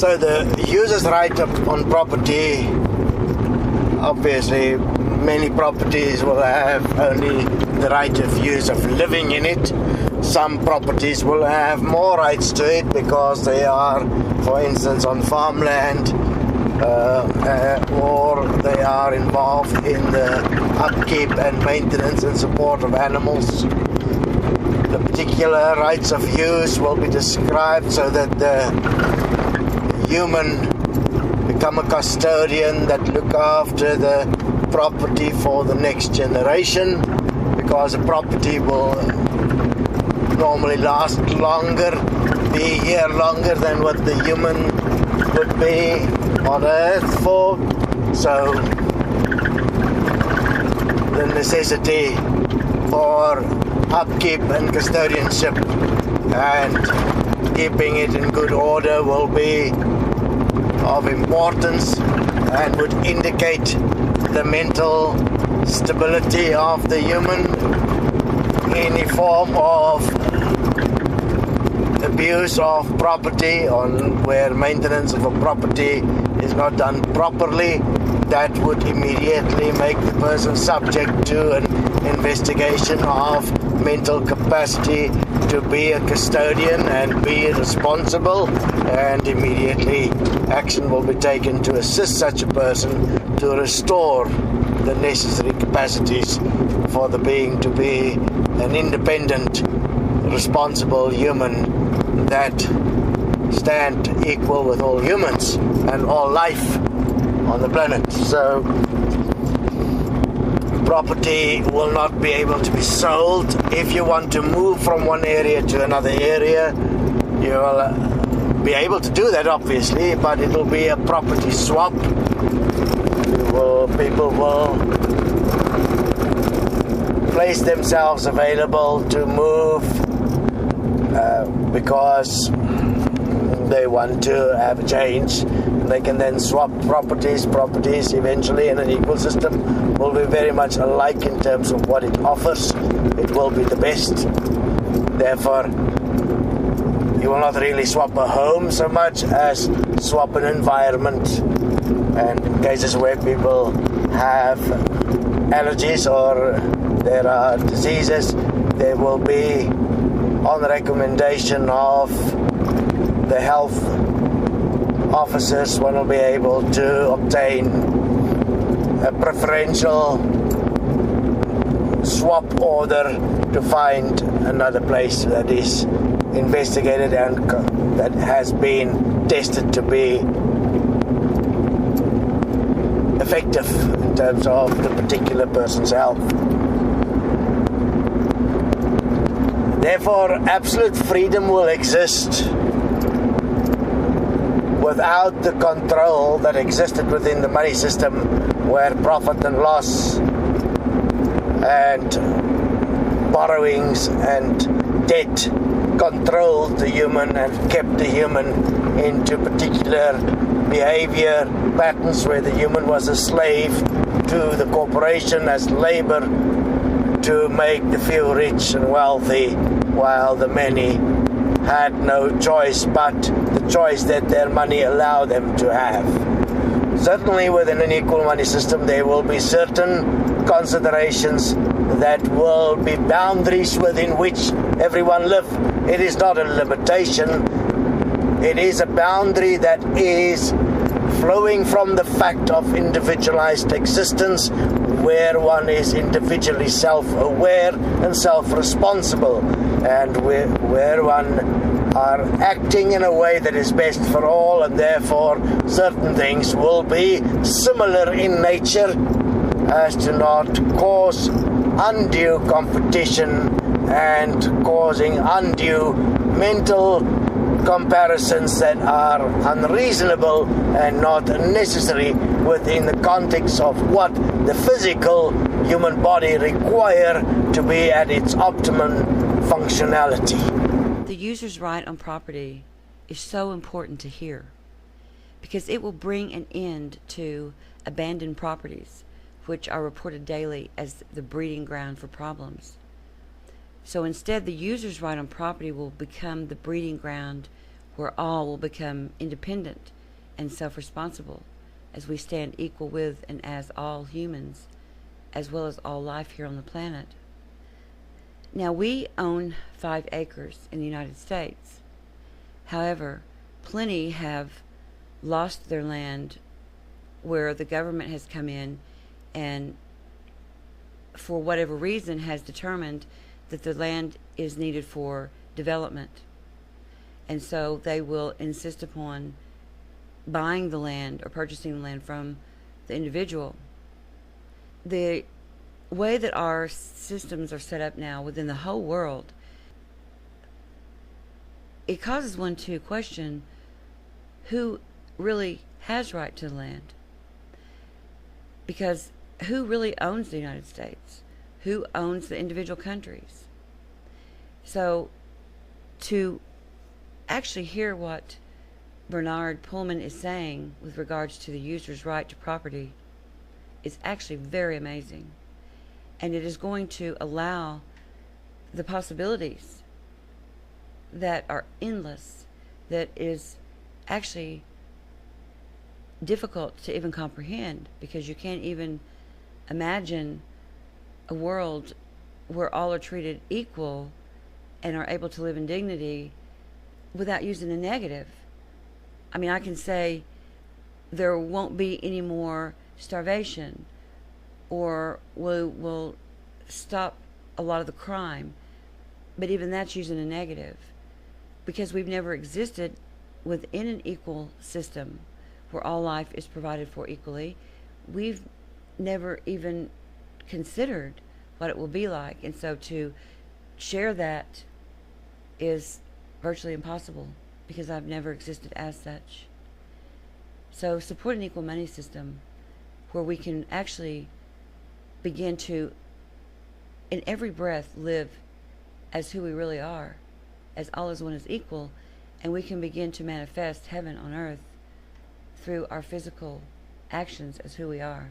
So the user's right on property, obviously many properties will have only the right of use of living in it. Some properties will have more rights to it because they are, for instance, on farmland, or they are involved in the upkeep and maintenance and support of animals. The particular rights of use will be described so that the human become a custodian that look after the property for the next generation, because the property will normally last longer, be here longer than what the human would be on earth for. So the necessity for upkeep and custodianship and keeping it in good order will be of importance and would indicate the mental stability of the human. Any form of abuse of property, on where maintenance of a property is not done properly, that would immediately make the person subject to an investigation of mental capacity to be a custodian and be responsible, and immediately action will be taken to assist such a person to restore the necessary capacities for the being to be an independent, responsible human that stand equal with all humans and all life on the planet. So property will not be able to be sold. If you want to move from one area to another area, you will be able to do that, obviously, but it will be a property swap. People will place themselves available to move because they want to have a change. They can then swap properties eventually in an equal system will be very much alike in terms of what it offers. It will be the best. Therefore, you will not really swap a home so much as swap an environment. And in cases where people have allergies or there are diseases, there will be, on the recommendation of the health officers, one will be able to obtain a preferential swap order to find another place that is investigated and that has been tested to be effective in terms of the particular person's health. Therefore, absolute freedom will exist without the control that existed within the money system, where profit and loss and borrowings and debt controlled the human and kept the human into particular behavior patterns, where the human was a slave to the corporation as labor to make the few rich and wealthy, while the many had no choice but the choice that their money allowed them to have. Certainly within an equal money system there will be certain considerations that will be boundaries within which everyone lives. It is not a limitation, it is a boundary that is flowing from the fact of individualized existence, where one is individually self-aware and self-responsible, and where one are acting in a way that is best for all, and therefore certain things will be similar in nature as to not cause undue competition and causing undue mental comparisons that are unreasonable and not necessary within the context of what the physical human body require to be at its optimum functionality. The user's right on property is so important to hear, because it will bring an end to abandoned properties, which are reported daily as the breeding ground for problems. So instead, the user's right on property will become the breeding ground where all will become independent and self-responsible as we stand equal with and as all humans, as well as all life here on the planet. Now, we own 5 acres in the United States. However, plenty have lost their land where the government has come in and, for whatever reason, has determined that the land is needed for development. And so they will insist upon buying the land or purchasing the land from the individual. The way that our systems are set up now within the whole world, it causes one to question who really has right to the land. Because who really owns the United States? Who owns the individual countries? So to actually hear what Bernard Poolman is saying with regards to the user's right to property is actually very amazing. And it is going to allow the possibilities that are endless, that is actually difficult to even comprehend, because you can't even imagine a world where all are treated equal and are able to live in dignity without using a negative. I mean, I can say there won't be any more starvation, or we'll stop a lot of the crime, but even that's using a negative, because we've never existed within an equal system where all life is provided for equally. We've never even considered what it will be like, and so to share that is virtually impossible, because I've never existed as such. So support an equal money system where we can actually begin to, in every breath, live as who we really are, as all is one is equal, and we can begin to manifest heaven on earth through our physical actions as who we are.